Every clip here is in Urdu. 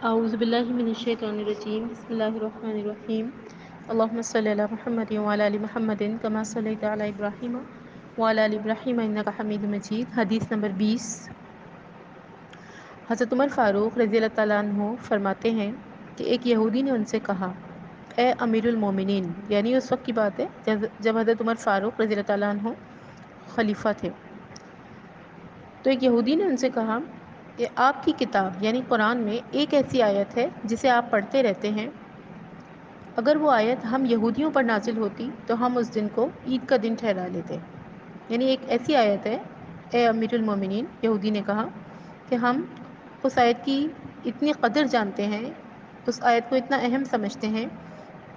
اعوذ باللہ من الشیطان الرجیم بسم اللہ الرحمن الرحیم اللہم صلی علی محمد وعلی آل محمد کما صلیت علی ابراہیم وعلی آل ابراہیم انک حمید مجید۔ حدیث نمبر 20۔ حضرت عمر فاروق رضی اللہ تعالیٰ عنہ فرماتے ہیں کہ ایک یہودی نے ان سے کہا، اے امیر المومنین، یعنی اس وقت کی بات ہے جب حضرت عمر فاروق رضی اللہ تعالیٰ عنہ خلیفہ تھے۔ تو ایک یہودی نے ان سے کہا کہ آپ کی کتاب یعنی قرآن میں ایک ایسی آیت ہے جسے آپ پڑھتے رہتے ہیں، اگر وہ آیت ہم یہودیوں پر نازل ہوتی تو ہم اس دن کو عید کا دن ٹھہرا لیتے۔ یعنی ایک ایسی آیت ہے، اے امیر المومنین، یہودی نے کہا کہ ہم اس آیت کی اتنی قدر جانتے ہیں، اس آیت کو اتنا اہم سمجھتے ہیں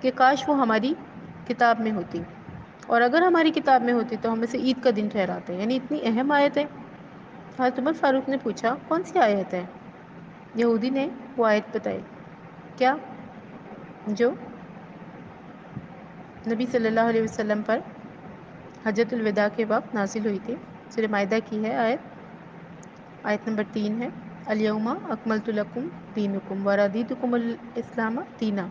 کہ کاش وہ ہماری کتاب میں ہوتی، اور اگر ہماری کتاب میں ہوتی تو ہم اسے عید کا دن ٹھہراتے۔ یعنی اتنی اہم آیت ہے۔ حضرت عمر فاروق نے پوچھا، کون سی آیت ہے؟ یہودی نے وہ آیت بتائی، کیا جو نبی صلی اللہ علیہ وسلم پر حجۃ الوداع کے وقت نازل ہوئی تھی۔ سورہ مائدہ کی ہے آیت نمبر 3 ہے، الیوم اکملت لکم دینکم ورضیتکم الاسلام دینا۔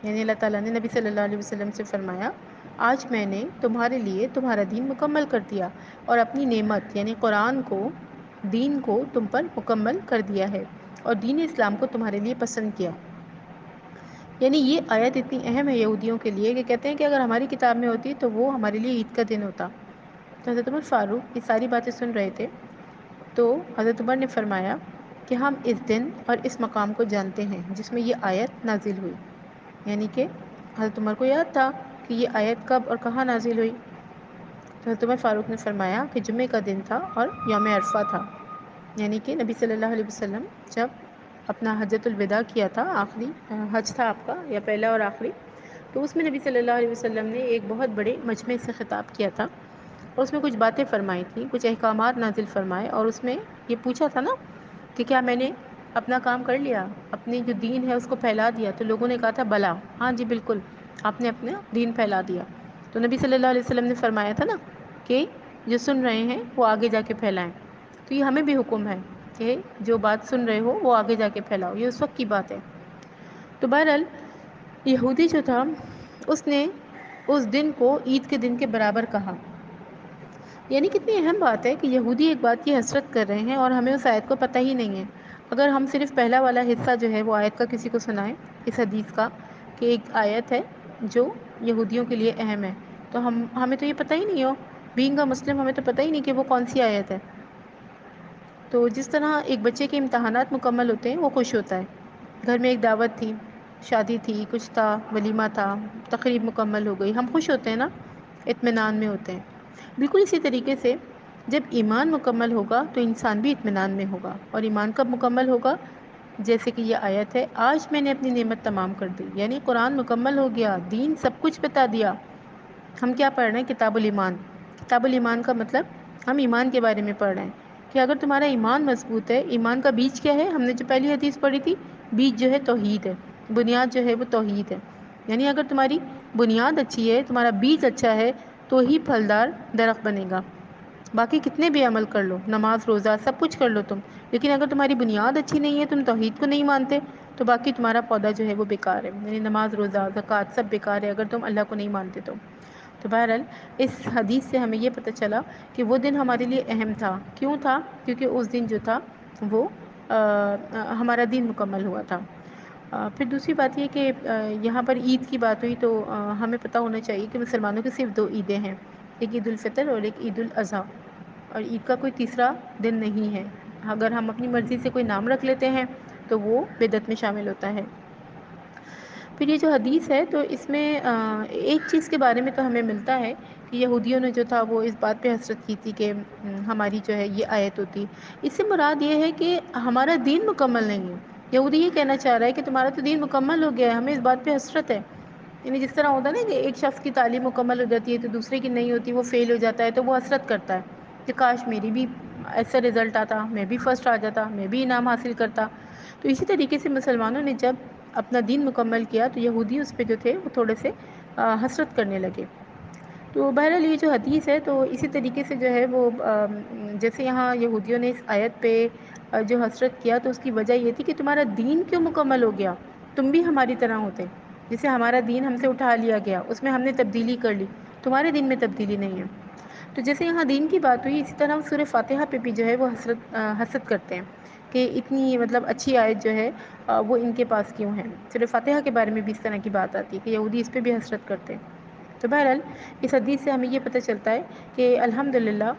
یعنی اللہ تعالیٰ نے نبی صلی اللہ علیہ وسلم سے فرمایا، آج میں نے تمہارے لیے تمہارا دین مکمل کر دیا اور اپنی نعمت یعنی قرآن کو، دین کو تم پر مکمل کر دیا ہے اور دین اسلام کو تمہارے لیے پسند کیا۔ یعنی یہ آیت اتنی اہم ہے یہودیوں کے لیے کہ کہتے ہیں کہ اگر ہماری کتاب میں ہوتی تو وہ ہمارے لیے عید کا دن ہوتا۔ تو حضرت عمر فاروق یہ ساری باتیں سن رہے تھے، تو حضرت عمر نے فرمایا کہ ہم اس دن اور اس مقام کو جانتے ہیں جس میں یہ آیت نازل ہوئی۔ یعنی کہ حضرت عمر کو یاد تھا کہ یہ آیت کب اور کہاں نازل ہوئی۔ تو حضرت عمر فاروق نے فرمایا کہ جمعہ کا دن تھا اور یوم عرفہ تھا۔ یعنی کہ نبی صلی اللہ علیہ وسلم جب اپنا حجۃ الوداع کیا تھا، آخری حج تھا آپ کا یا پہلا اور آخری، تو اس میں نبی صلی اللہ علیہ وسلم نے ایک بہت بڑے مجمع سے خطاب کیا تھا اور اس میں کچھ باتیں فرمائی تھیں، کچھ احکامات نازل فرمائے، اور اس میں یہ پوچھا تھا نا کہ کیا میں نے اپنا کام کر لیا، اپنی جو دین ہے اس کو پھیلا دیا؟ تو لوگوں نے کہا تھا بلا، ہاں جی بالکل آپ نے اپنا دین پھیلا دیا۔ تو نبی صلی اللہ علیہ وسلم نے فرمایا تھا نا کہ جو سن رہے ہیں وہ آگے جا کے پھیلائیں۔ تو یہ ہمیں بھی حکم ہے کہ جو بات سن رہے ہو وہ آگے جا کے پھیلاؤ، یہ اس وقت کی بات ہے۔ تو بہرحال یہودی جو تھا اس نے اس دن کو عید کے دن کے برابر کہا۔ یعنی کتنی اہم بات ہے کہ یہودی ایک بات کی حسرت کر رہے ہیں اور ہمیں اس آیت کو پتہ ہی نہیں ہے۔ اگر ہم صرف پہلا والا حصہ جو ہے وہ آیت کا کسی کو سنائیں اس حدیث کا کہ ایک آیت ہے جو یہودیوں کے لیے اہم ہے، تو ہمیں تو یہ پتہ ہی نہیں ہو، بینگ اے مسلم ہمیں تو پتہ ہی نہیں کہ وہ کون سی آیت ہے۔ تو جس طرح ایک بچے کے امتحانات مکمل ہوتے ہیں وہ خوش ہوتا ہے، گھر میں ایک دعوت تھی، شادی تھی، کچھ تھا، ولیمہ تھا، تقریب مکمل ہو گئی، ہم خوش ہوتے ہیں نا، اطمینان میں ہوتے ہیں۔ بالکل اسی طریقے سے جب ایمان مکمل ہوگا تو انسان بھی اطمینان میں ہوگا، اور ایمان کب مکمل ہوگا؟ جیسے کہ یہ آیت ہے، آج میں نے اپنی نعمت تمام کر دی، یعنی قرآن مکمل ہو گیا، دین سب کچھ بتا دیا۔ ہم کیا پڑھ رہے ہیں؟ کتاب الایمان۔ کتاب الایمان کا مطلب ہم ایمان کے بارے میں پڑھ رہے ہیں کہ اگر تمہارا ایمان مضبوط ہے، ایمان کا بیج کیا ہے؟ ہم نے جو پہلی حدیث پڑھی تھی، بیج جو ہے توحید ہے، بنیاد جو ہے وہ توحید ہے۔ یعنی اگر تمہاری بنیاد اچھی ہے، تمہارا بیج اچھا ہے، تو ہی پھلدار درخت بنے گا۔ باقی کتنے بھی عمل کر لو، نماز روزہ سب کچھ کر لو تم، لیکن اگر تمہاری بنیاد اچھی نہیں ہے، تم توحید کو نہیں مانتے، تو باقی تمہارا پودا جو ہے وہ بیکار ہے۔ یعنی نماز روزہ زکوٰۃ سب بیکار ہے اگر تم اللہ کو نہیں مانتے تو بہرحال اس حدیث سے ہمیں یہ پتہ چلا کہ وہ دن ہمارے لیے اہم تھا۔ کیوں تھا؟ کیونکہ اس دن جو تھا وہ ہمارا دین مکمل ہوا تھا۔ پھر دوسری بات یہ کہ یہاں پر عید کی بات ہوئی تو ہمیں پتہ ہونا چاہیے کہ مسلمانوں کی صرف 2 عیدیں ہیں، ایک عید الفطر اور ایک عید الاضحیٰ، اور عید کا کوئی تیسرا دن نہیں ہے۔ اگر ہم اپنی مرضی سے کوئی نام رکھ لیتے ہیں تو وہ بدعت میں شامل ہوتا ہے۔ پھر یہ جو حدیث ہے تو اس میں ایک چیز کے بارے میں تو ہمیں ملتا ہے کہ یہودیوں نے جو تھا وہ اس بات پہ حسرت کی تھی کہ ہماری جو ہے یہ آیت ہوتی۔ اس سے مراد یہ ہے کہ ہمارا دین مکمل نہیں ہے۔ یہودی یہ کہنا چاہ رہا ہے کہ تمہارا تو دین مکمل ہو گیا ہے، ہمیں اس بات پہ حسرت ہے۔ یعنی جس طرح ہوتا ہے نا کہ ایک شخص کی تعلیم مکمل ہو جاتی ہے تو دوسرے کی نہیں ہوتی، وہ فیل ہو جاتا ہے تو وہ حسرت کرتا ہے کہ کاش میری بھی ایسا رزلٹ آتا، میں بھی فرسٹ آ جاتا، میں بھی انعام حاصل کرتا۔ تو اسی طریقے سے مسلمانوں نے جب اپنا دین مکمل کیا تو یہودی اس پہ جو تھے وہ تھوڑے سے حسرت کرنے لگے۔ تو بہرحال یہ جو حدیث ہے تو اسی طریقے سے جو ہے وہ جیسے یہاں یہودیوں نے اس آیت پہ جو حسرت کیا تو اس کی وجہ یہ تھی کہ تمہارا دین کیوں مکمل ہو گیا، تم بھی ہماری طرح ہوتے، جسے ہمارا دین ہم سے اٹھا لیا گیا، اس میں ہم نے تبدیلی کر لی، تمہارے دین میں تبدیلی نہیں ہے۔ تو جیسے یہاں دین کی بات ہوئی، اسی طرح سورہ فاتحہ پہ بھی جو ہے وہ حسد کرتے ہیں کہ اتنی مطلب اچھی آیت جو ہے وہ ان کے پاس کیوں ہے۔ سورہ فاتحہ کے بارے میں بھی اس طرح کی بات آتی ہے کہ یہودی اس پہ بھی حسرت کرتے ہیں۔ تو بہرحال اس حدیث سے ہمیں یہ پتہ چلتا ہے کہ الحمدللہ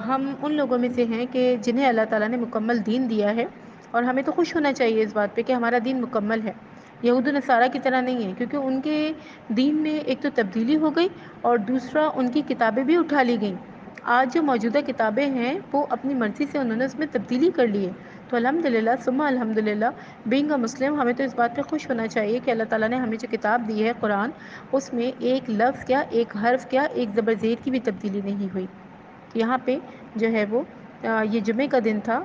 ہم ان لوگوں میں سے ہیں کہ جنہیں اللہ تعالیٰ نے مکمل دین دیا ہے، اور ہمیں تو خوش ہونا چاہیے اس بات پہ کہ ہمارا دین مکمل ہے، یہود و نصارہ کی طرح نہیں ہے، کیونکہ ان کے دین میں ایک تو تبدیلی ہو گئی اور دوسرا ان کی کتابیں بھی اٹھا لی گئیں۔ آج جو موجودہ کتابیں ہیں وہ اپنی مرضی سے انہوں نے اس میں تبدیلی کر لی ہے۔ تو الحمدللہ ثم الحمدللہ بینگ اے مسلم ہمیں تو اس بات پہ خوش ہونا چاہیے کہ اللہ تعالیٰ نے ہمیں جو کتاب دی ہے قرآن، اس میں ایک لفظ کیا، ایک حرف کیا، ایک زبر زیر کی بھی تبدیلی نہیں ہوئی۔ یہاں پہ جو ہے وہ یہ جمعے کا دن تھا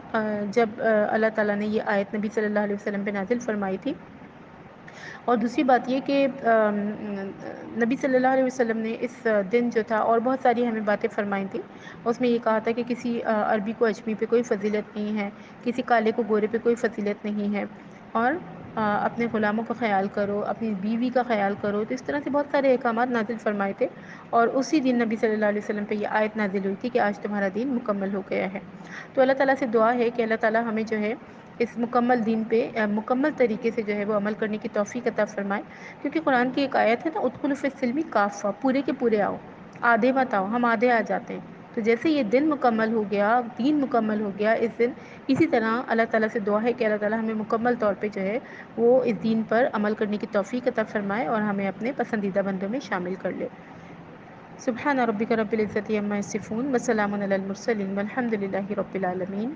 جب اللہ تعالیٰ نے یہ آیت نبی صلی اللہ علیہ وسلم پہ نازل فرمائی تھی۔ اور دوسری بات یہ کہ نبی صلی اللہ علیہ وسلم نے اس دن جو تھا اور بہت ساری ہمیں باتیں فرمائی تھیں، اس میں یہ کہا تھا کہ کسی عربی کو اجمی پہ کوئی فضیلت نہیں ہے، کسی کالے کو گورے پہ کوئی فضیلت نہیں ہے، اور اپنے غلاموں کا خیال کرو، اپنی بیوی کا خیال کرو۔ تو اس طرح سے بہت سارے احکامات نازل فرمائے تھے، اور اسی دن نبی صلی اللہ علیہ وسلم پہ یہ آیت نازل ہوئی تھی کہ آج تمہارا دین مکمل ہو گیا ہے۔ تو اللہ تعالیٰ سے دعا ہے کہ اللہ تعالیٰ ہمیں جو ہے اس مکمل دین پہ مکمل طریقے سے جو ہے وہ عمل کرنے کی توفیق عطا فرمائے، کیونکہ قرآن کی ایک آیت ہے نا، ادخلوا فی السلم کافہ، پورے کے پورے آؤ، آدھے مت آؤ، ہم آدھے آ جاتے ہیں۔ تو جیسے یہ دن مکمل ہو گیا، دین مکمل ہو گیا اس دن، اسی طرح اللہ تعالیٰ سے دعا ہے کہ اللہ تعالیٰ ہمیں مکمل طور پہ جو ہے وہ اس دین پر عمل کرنے کی توفیق عطا فرمائے اور ہمیں اپنے پسندیدہ بندوں میں شامل کر لے۔ سبحان ربک رب العزت عما یصفون وسلام علی المرسلین والحمد للہ رب العالمین۔